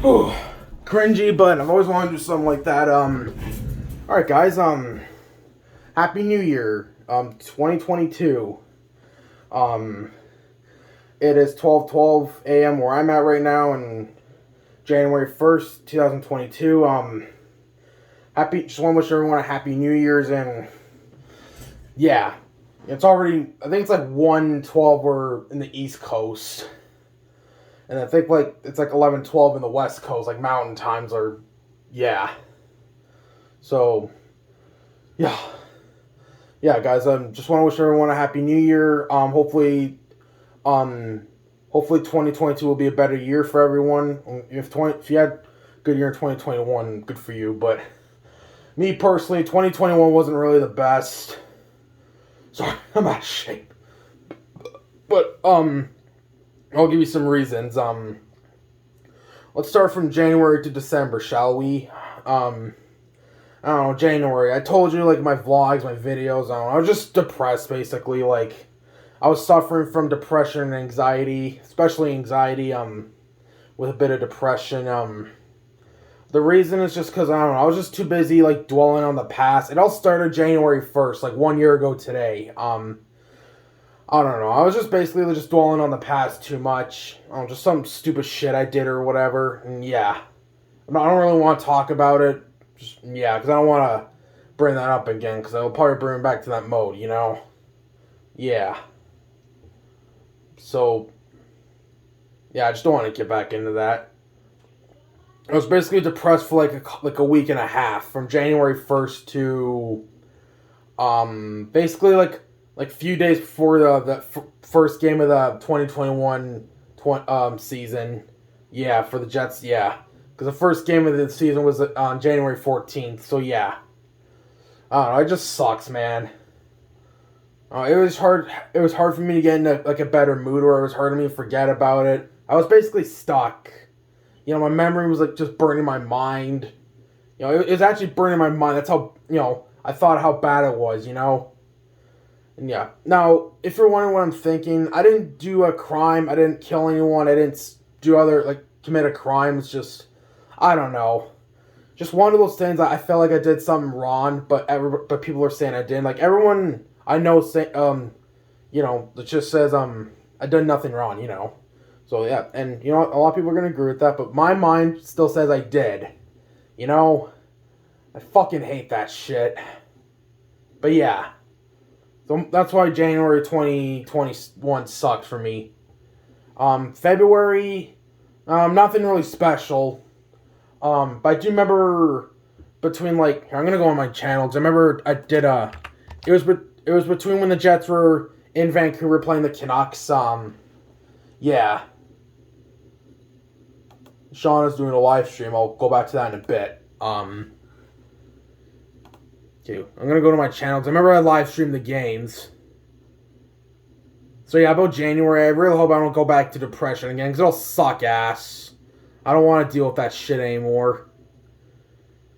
Whew, cringy, but I've always wanted to do something like that. Alright guys, Happy New Year, 2022. It is 12:12 a.m. where I'm at right now, and January 1st, 2022. Just want to wish everyone a Happy New Year's, and yeah, it's already, I think it's like 1:12 we're in the East Coast. And I think it's like 11:12 in the West Coast, like mountain times are, yeah. So, yeah. Yeah, guys, just want to wish everyone a Happy New Year. Hopefully 2022 will be a better year for everyone. If you had a good year in 2021, good for you. But me personally, 2021 wasn't really the best. Sorry, I'm out of shape. But, I'll give you some reasons. Let's start from January to December, shall we? I don't know, January. I told you, like, my vlogs, my videos, I was just depressed, basically. Like, I was suffering from depression and anxiety, especially anxiety, with a bit of depression. The reason is just because, I don't know, I was just too busy, like, dwelling on the past. It all started January 1st, like, 1 year ago today. I don't know. I was just basically just dwelling on the past too much. Just some stupid shit I did or whatever. And yeah. I don't really want to talk about it. Just, yeah, because I don't want to bring that up again. Because I'll probably bring me back to that mode, you know? Yeah. So, yeah, I just don't want to get back into that. I was basically depressed for like a week and a half. From January 1st to, basically like few days before the first game of the 2021 season. Yeah, for the Jets, yeah. Because the first game of the season was on January 14th, so yeah. I don't know, it just sucks, man. It was hard for me to get into like a better mood, or it was hard for me to forget about it. I was basically stuck. You know, my memory was like just burning my mind. You know, it was actually burning my mind. That's how, you know, I thought how bad it was, you know? And yeah. Now, if you're wondering what I'm thinking, I didn't do a crime. I didn't kill anyone. I didn't do commit a crime. It's just, I don't know. Just one of those things I felt like I did something wrong, but people are saying I didn't. Like, everyone I know say, you know, that just says, I done nothing wrong, you know. So, yeah. And, you know, a lot of people are going to agree with that, but my mind still says I did. You know? I fucking hate that shit. But, yeah. So that's why January 2021 sucked for me. February, nothing really special. But I do remember between I'm gonna go on my channel because I remember I did it was between when the Jets were in Vancouver playing the Canucks. Yeah. Sean is doing a live stream. I'll go back to that in a bit. Okay, I'm gonna go to my channels. I remember I live streamed the games. So yeah, about January, I really hope I don't go back to depression again, because it'll suck ass. I don't want to deal with that shit anymore.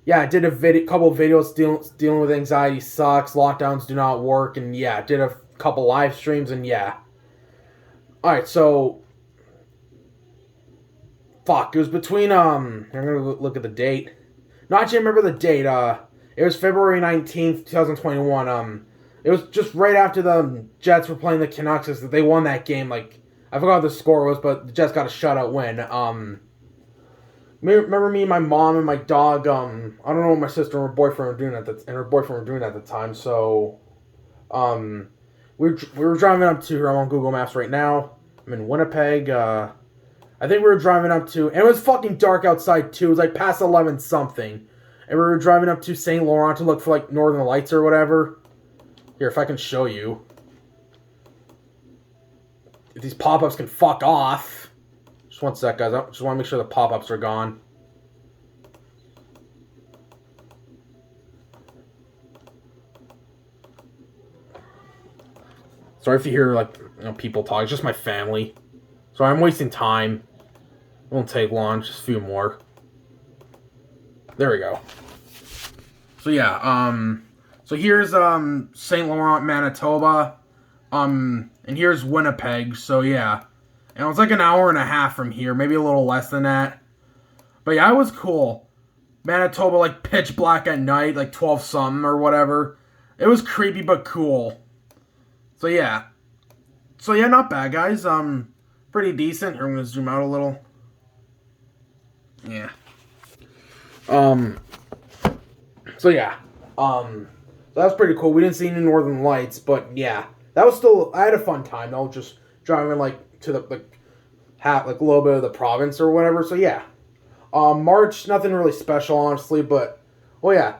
Yeah, I did a couple of videos dealing with anxiety sucks, lockdowns do not work, and yeah, did a couple live streams, and yeah. Alright, so fuck, it was between I'm gonna look at the date. No, actually, I remember the date. It was February 19th, 2021. It was just right after the Jets were playing the Canucks. They won that game. Like, I forgot what the score was, but the Jets got a shutout win. Remember me and my mom and my dog, I don't know what my sister and her boyfriend were doing at the time, so, we were driving up to, I'm on Google Maps right now. I'm in Winnipeg. I think we were driving up to, and it was fucking dark outside too. It was like past 11 something. And we were driving up to St. Laurent to look for, like, Northern Lights or whatever. Here, if I can show you. If these pop-ups can fuck off. Just one sec, guys. I just want to make sure the pop-ups are gone. Sorry if you hear, like, you know, people talk. It's just my family. Sorry, I'm wasting time. It won't take long. Just a few more. There we go. So yeah, so here's St. Laurent, Manitoba. And here's Winnipeg. So yeah. And it was like an hour and a half from here, maybe a little less than that. But yeah, it was cool. Manitoba, like, pitch black at night, like 12 something or whatever. It was creepy but cool. So yeah. So yeah, not bad, guys. Pretty decent. Here, I'm gonna zoom out a little. Yeah. Um. So yeah. So that was pretty cool. We didn't see any Northern Lights, but yeah, that was still. I had a fun time though, just driving like to the like a little bit of the province or whatever. So yeah. March, nothing really special, honestly, but well, yeah.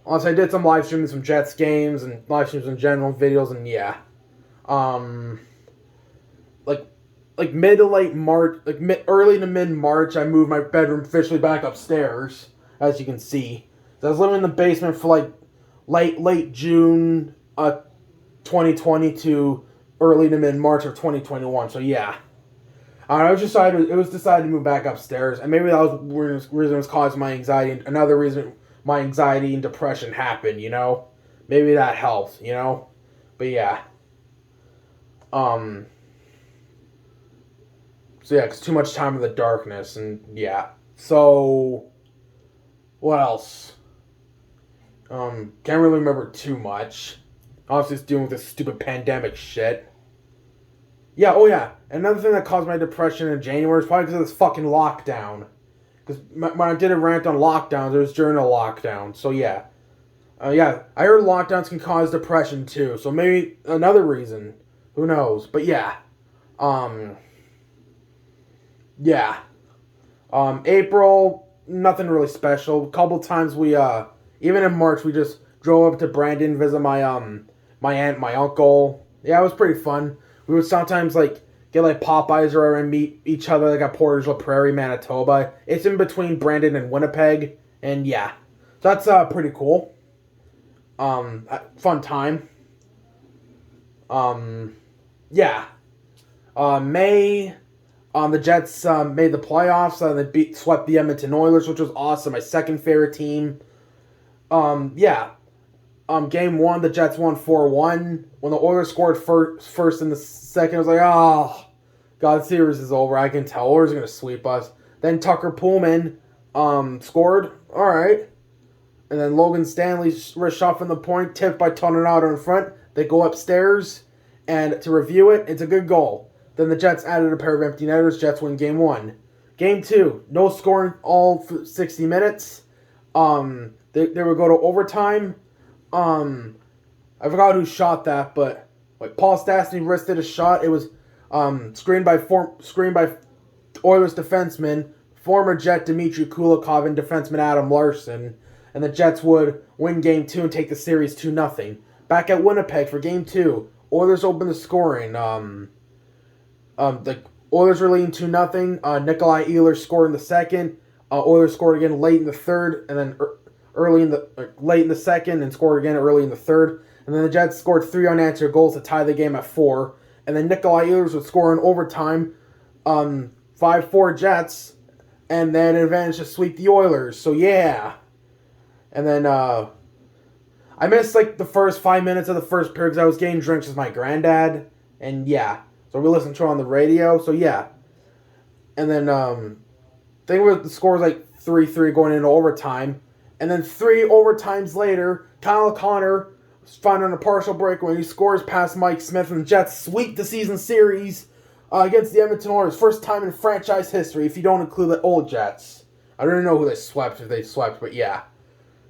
Honestly, I did some live streaming, some Jets games, and live streams in general, videos, and yeah. Um. Like mid to late March, early to mid March, I moved my bedroom officially back upstairs, as you can see. So I was living in the basement for like late June 2020 to early to mid March of 2021. So yeah, it was decided to move back upstairs, and maybe that was the reason it was causing my anxiety. Another reason my anxiety and depression happened. Maybe that helped. But yeah. So yeah, cause too much time in the darkness, and yeah. So what else? Can't really remember too much. Obviously, it's dealing with this stupid pandemic shit. Yeah, oh yeah. Another thing that caused my depression in January is probably because of this fucking lockdown. Because when I did a rant on lockdowns, it was during a lockdown. So yeah. Yeah, I heard lockdowns can cause depression too. So maybe another reason. Who knows? But yeah. Yeah. April, nothing really special. A couple times we even in March we just drove up to Brandon, visit my aunt, my uncle. Yeah, it was pretty fun. We would sometimes like get like Popeyes or and meet each other like at Portage La Prairie, Manitoba. It's in between Brandon and Winnipeg, and yeah. So that's pretty cool. Fun time. Yeah. May the Jets made the playoffs. They swept the Edmonton Oilers, which was awesome. My second favorite team. Yeah. Game one, the Jets won 4-1. When the Oilers scored first in the second, I was like, oh, God, the series is over. I can tell. Oilers are going to sweep us. Then Tucker Pullman scored. All right. And then Logan Stanley wrist shot from the point, tipped by Toninato in front. They go upstairs, and to review it, it's a good goal. Then the Jets added a pair of empty netters. Jets win game one. Game two, no scoring all for 60 minutes. They would go to overtime. I forgot who shot that, but like Paul Stastny wristed a shot. It was screened by Oilers defenseman, former Jet Dmitry Kulikov, and defenseman Adam Larson. And the Jets would win game two and take the series 2-0. Back at Winnipeg for game two, Oilers opened the scoring. The Oilers were leading 2-0. Nikolai Ehlers scored in the second. Oilers scored again late in the third, and then late in the second, and scored again early in the third. And then the Jets scored 3 unanswered goals to tie the game at 4. And then Nikolai Ehlers would score in overtime, 5-4 Jets, and then advantage to sweep the Oilers. So yeah. And then I missed like the first 5 minutes of the first period because I was getting drinks with my granddad, and yeah. So we listened to it on the radio. So yeah. And then I think the score was like 3-3 going into overtime. And then 3 overtimes later, Kyle O'Connor was found on a partial break when he scores past Mike Smith, and the Jets sweep the season series against the Edmonton Oilers. First time in franchise history if you don't include the old Jets. I don't even know who they swept, if they swept, but yeah.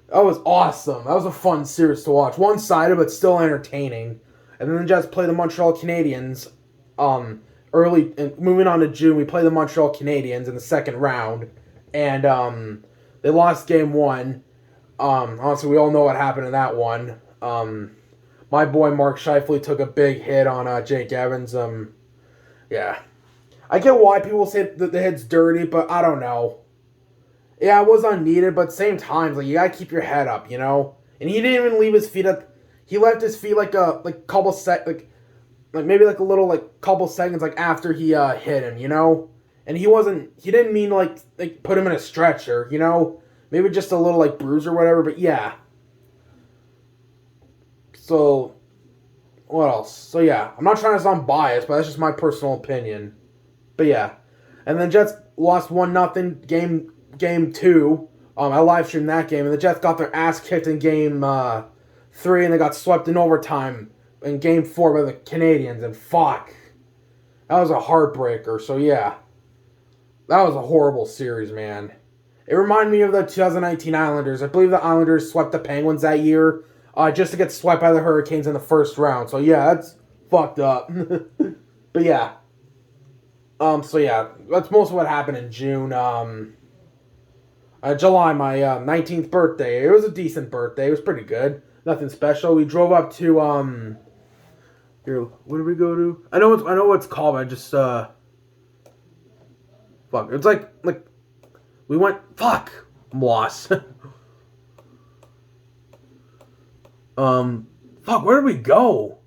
That was awesome. That was a fun series to watch. One-sided, but still entertaining. And then the Jets play the Montreal Canadiens early. And moving on to June, we play the Montreal Canadiens in the second round. And they lost game one. Honestly, we all know what happened in that one. My boy Mark Scheifele took a big hit on Jake Evans. Yeah. I get why people say that the hit's dirty, but I don't know. Yeah, it was unneeded, but at the same time, like, you gotta keep your head up, And he didn't even leave his feet up. He left his feet like a couple maybe like a little like couple seconds like after he hit him, And he didn't mean like put him in a stretcher, Maybe just a little like bruise or whatever, but yeah. So what else? So yeah, I'm not trying to sound biased, but that's just my personal opinion. But yeah. And then Jets lost 1-0 game game 2. I live streamed that game, and the Jets got their ass kicked in game 3, and they got swept in overtime in game 4 by the Canadians. And fuck, that was a heartbreaker. So yeah, that was a horrible series, man. It reminded me of the 2019 Islanders. I believe the Islanders swept the Penguins that year, just to get swept by the Hurricanes in the first round. So yeah, that's fucked up. But yeah. So yeah, that's most of what happened in June. July, my 19th birthday. It was a decent birthday. It was pretty good. Nothing special. We drove up to here. Where did we go to? I know what it's called. But I just fuck. It's like we went. Fuck. I'm lost. Fuck. Where did we go?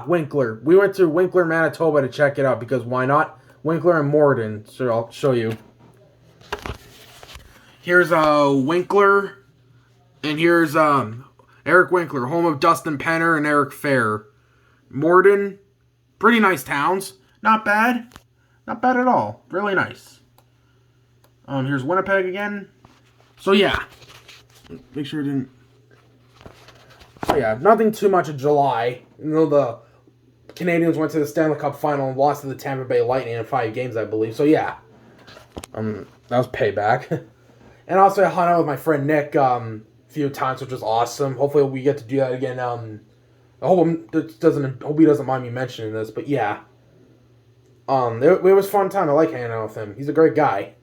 Winkler. We went to Winkler, Manitoba to check it out because why not? Winkler and Morden. So I'll show you. Here's Winkler, and here's Eric Winkler, home of Dustin Penner and Eric Fair. Morden, pretty nice towns. Not bad. Not bad at all. Really nice. Here's Winnipeg again. So yeah. Make sure it didn't... So yeah, nothing too much of July. You know, the Canadians went to the Stanley Cup final and lost to the Tampa Bay Lightning in 5 games, I believe. So yeah. That was payback. And also I hung out with my friend Nick a few times, which was awesome. Hopefully we get to do that again. I hope he doesn't mind me mentioning this, but yeah. It was a fun time. I like hanging out with him. He's a great guy.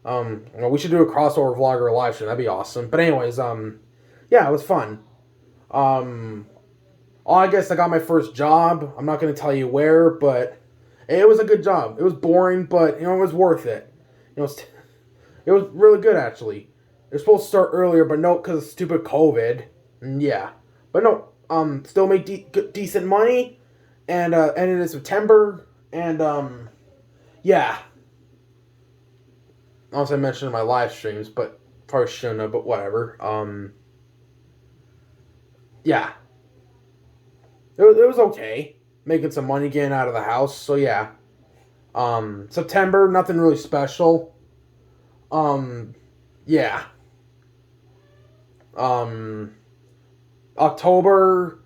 We should do a crossover vlog or a live stream. That'd be awesome. But anyways, yeah, it was fun. I guess I got my first job. I'm not going to tell you where, but it was a good job. It was boring, but, it was worth it. It was really good, actually. It was supposed to start earlier, but no, because of stupid COVID. Yeah. But no, still made decent money, and ended in September, and, yeah. Also, I mentioned in my live streams, but probably shouldn't have, but whatever. Yeah. It was okay. Making some money getting out of the house, so yeah. September, nothing really special. Yeah. October,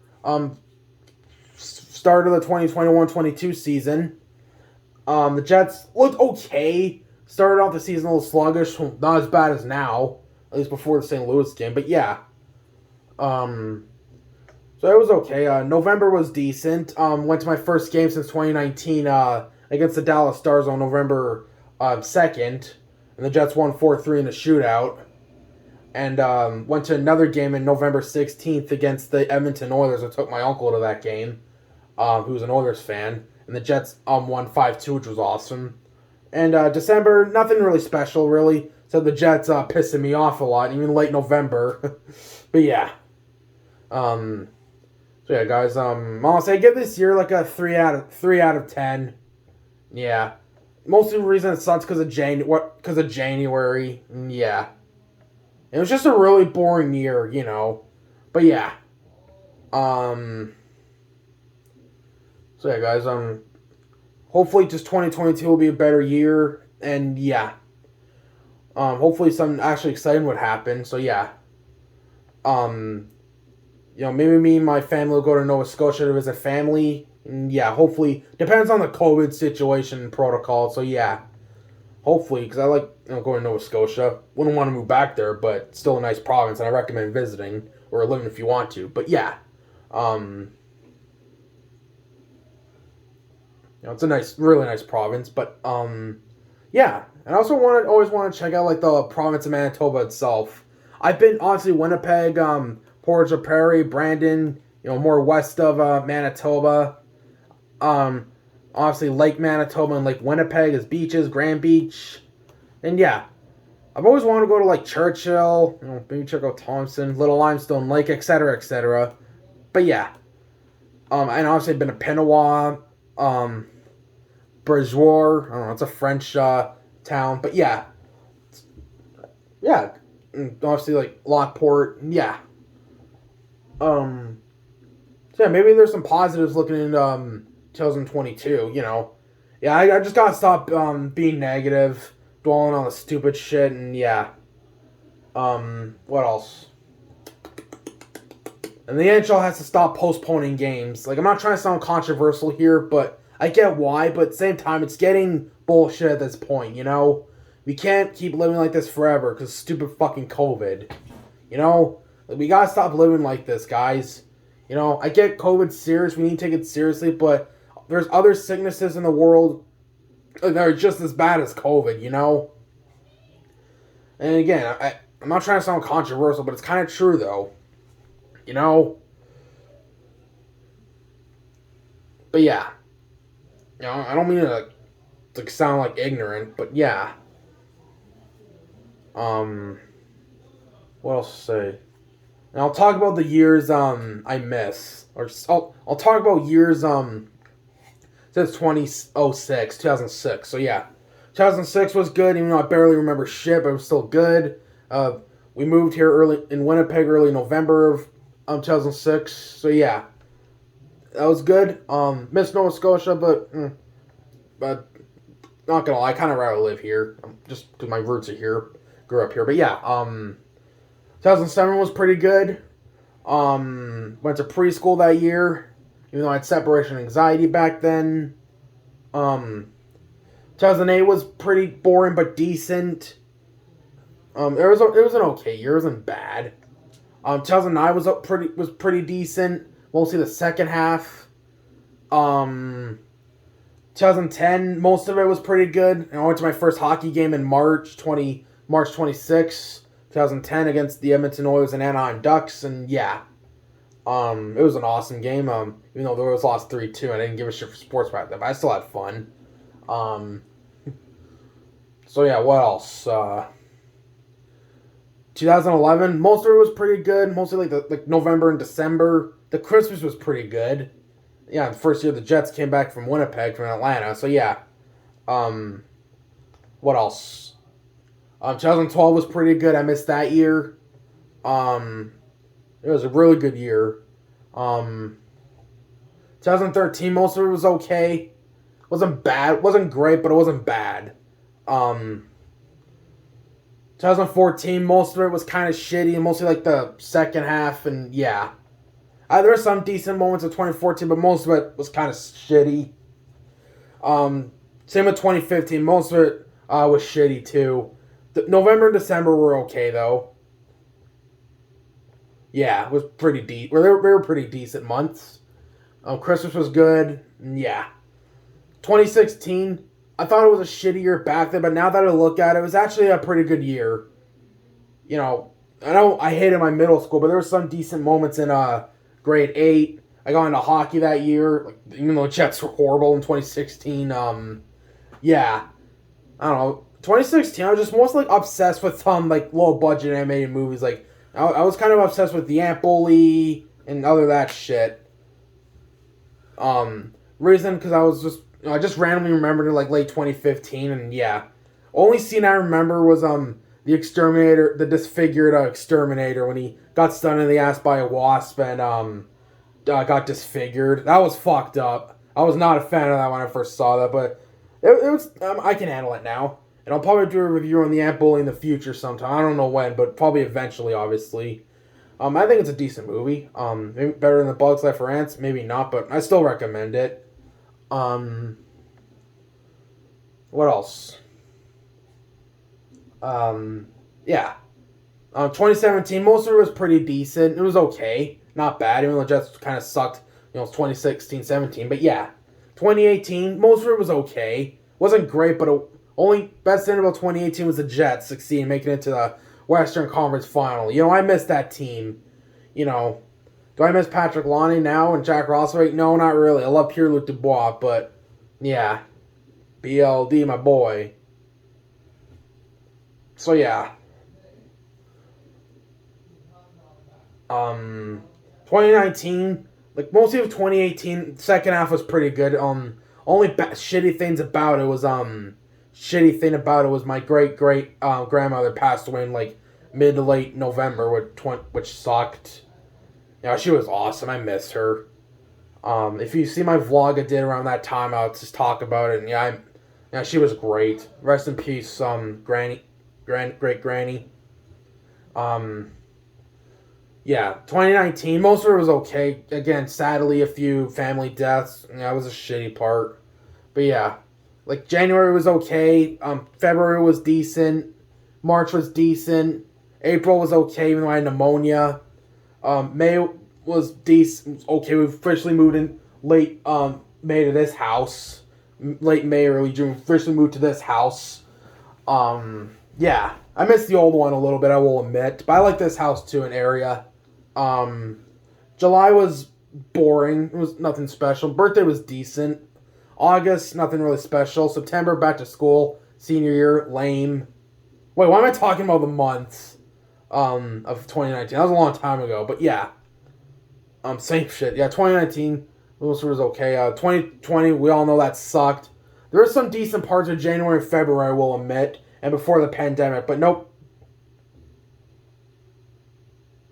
start of the 2021-22 season. The Jets looked okay. Started off the season a little sluggish, not as bad as now, at least before the St. Louis game, but yeah. So it was okay. November was decent. Went to my first game since 2019 against the Dallas Stars on November 2nd. And the Jets won 4-3 in a shootout. And went to another game in November 16th against the Edmonton Oilers. I took my uncle to that game, who's an Oilers fan. And the Jets won 5-2, which was awesome. And December, nothing really special, really. So the Jets pissing me off a lot, even late November. But yeah. So yeah, guys, I'll say give this year like a 3 out of 10. Yeah. Mostly the reason it sucks because of January. Yeah. It was just a really boring year, But yeah. So yeah, guys, hopefully just 2022 will be a better year, and yeah. Hopefully something actually exciting would happen. So yeah. Maybe me and my family will go to Nova Scotia to visit family. And yeah, hopefully. Depends on the COVID situation and protocol. So yeah. Hopefully, because I like going to Nova Scotia. Wouldn't want to move back there, but still a nice province, and I recommend visiting or living if you want to. But yeah. It's a really nice province. But yeah. And I also always want to check out like the province of Manitoba itself. I've been honestly Winnipeg, Portage la Prairie, Brandon, more west of Manitoba. Obviously Lake Manitoba and Lake Winnipeg is beaches, Grand Beach. And yeah, I've always wanted to go to like Churchill, maybe check out Thompson, Little Limestone Lake, etc., etc. But yeah. And obviously I've been to Pinawa, Brégeoir, I don't know, it's a French town, but yeah. Yeah. Obviously like Lockport, yeah. So yeah, maybe there's some positives looking in 2022, Yeah, I just gotta stop being negative. dwelling on the stupid shit, and yeah. What else? And the NHL has to stop postponing games. Like, I'm not trying to sound controversial here, but I get why, but at the same time, it's getting bullshit at this point, you know? We can't keep living like this forever because stupid fucking COVID. You know? Like, we gotta stop living like this, guys. You know, I get COVID's serious, we need to take it seriously, but there's other sicknesses in the world that are just as bad as COVID, you know? And again, I'm not trying to sound controversial, but it's kind of true, though. You know? But yeah. You know, I don't mean to sound like ignorant, but yeah. What else to say? And I'll talk about the years I miss. Or I'll talk about years since 2006. So yeah. 2006 was good, even though I barely remember shit, but it was still good. We moved here in Winnipeg early November of 2006. So yeah. That was good. Miss Nova Scotia, but not gonna lie, I kind of rather live here, just because my roots are here, grew up here. But yeah, 2007 was pretty good. Went to preschool that year, even though I had separation anxiety back then. 2008 was pretty boring but decent. It was an okay year. It wasn't bad. 2009 was pretty decent. Mostly the second half. 2010, most of it was pretty good. And I went to my first hockey game in March 26th, 2010 against the Edmonton Oilers and Anaheim Ducks, and yeah. It was an awesome game. Even though the Oilers lost 3-2, I didn't give a shit for sports back then, but I still had fun. So yeah, what else? 2011, most of it was pretty good. Mostly like November and December. The Christmas was pretty good. Yeah, the first year the Jets came back from Winnipeg, from Atlanta. So yeah. What else? 2012 was pretty good. I missed that year. It was a really good year. 2013, most of it was okay. Wasn't bad. Wasn't great, but it wasn't bad. 2014, most of it was kind of shitty, mostly like the second half, and yeah. There were some decent moments of 2014, but most of it was kind of shitty. Same with 2015, most of it was shitty too. November and December were okay though. Yeah, it was pretty deep. Well, they were pretty decent months. Christmas was good, and yeah. 2016, I thought it was a shitty year back then, but now that I look at it, it was actually a pretty good year. You know I hated my middle school, but there were some decent moments in grade 8. I got into hockey that year, even though Jets were horrible in 2016. Yeah, I don't know. 2016, I was just mostly obsessed with like low budget animated movies. Like I was kind of obsessed with The Ant Bully and other that shit. Reason because I just randomly remembered it like late 2015, and yeah, only scene I remember was the exterminator, the disfigured exterminator when he got stung in the ass by a wasp and got disfigured. That was fucked up. I was not a fan of that when I first saw that, but it was I can handle it now, and I'll probably do a review on the Ant Bully in the future sometime. I don't know when, but probably eventually, obviously. I think it's a decent movie. Maybe better than The Bugs Life for Ants, maybe not, but I still recommend it. What else? Yeah. 2017, most of it was pretty decent. It was okay. Not bad, even though the Jets kind of sucked, 2016, 17. But yeah. 2018, most of it was okay. Wasn't great, but only best thing about 2018 was the Jets succeeding, making it to the Western Conference Final. I miss that team. Do I miss Patrick Laine now and Jack Roswell? No, not really. I love Pierre-Luc Dubois, but yeah. BLD, my boy. So yeah. 2019, like mostly of 2018, second half was pretty good. Only shitty thing about it was my great grandmother passed away in like mid to late November, which sucked. She was awesome. I miss her. If you see my vlog I did around that time, I'll just talk about it. And yeah, Yeah, she was great. Rest in peace, great granny. Um, yeah, 2019. Most of it was okay. Again, sadly, a few family deaths. That was a shitty part. But yeah, like January was okay. February was decent. March was decent. April was okay, even though I had pneumonia. May was decent. Okay, we officially moved in late May to this house. Late May, early June. Officially moved to this house. Yeah, I missed the old one a little bit. I will admit, but I like this house too. An area. Um, July was boring. It was nothing special. Birthday was decent. August, nothing really special. September, back to school. Senior year, lame. Wait, why am I talking about the months of 2019? That was a long time ago, but yeah. Same shit. Yeah, 2019 was okay. 2020, we all know that sucked. There were some decent parts of January and February, I will admit, and before the pandemic, but nope.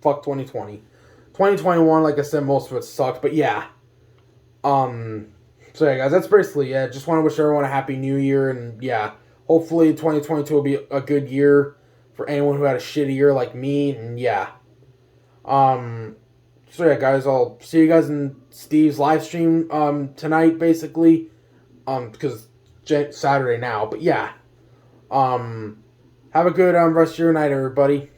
Fuck 2020. 2021, like I said, most of it sucked, but yeah. So yeah, guys, that's basically it. Just want to wish everyone a happy new year, and yeah, hopefully 2022 will be a good year for anyone who had a shitty year like me, and yeah. So yeah, guys, I'll see you guys in Steve's live stream tonight, basically, because Saturday now, but yeah. Have a good rest of your night, everybody.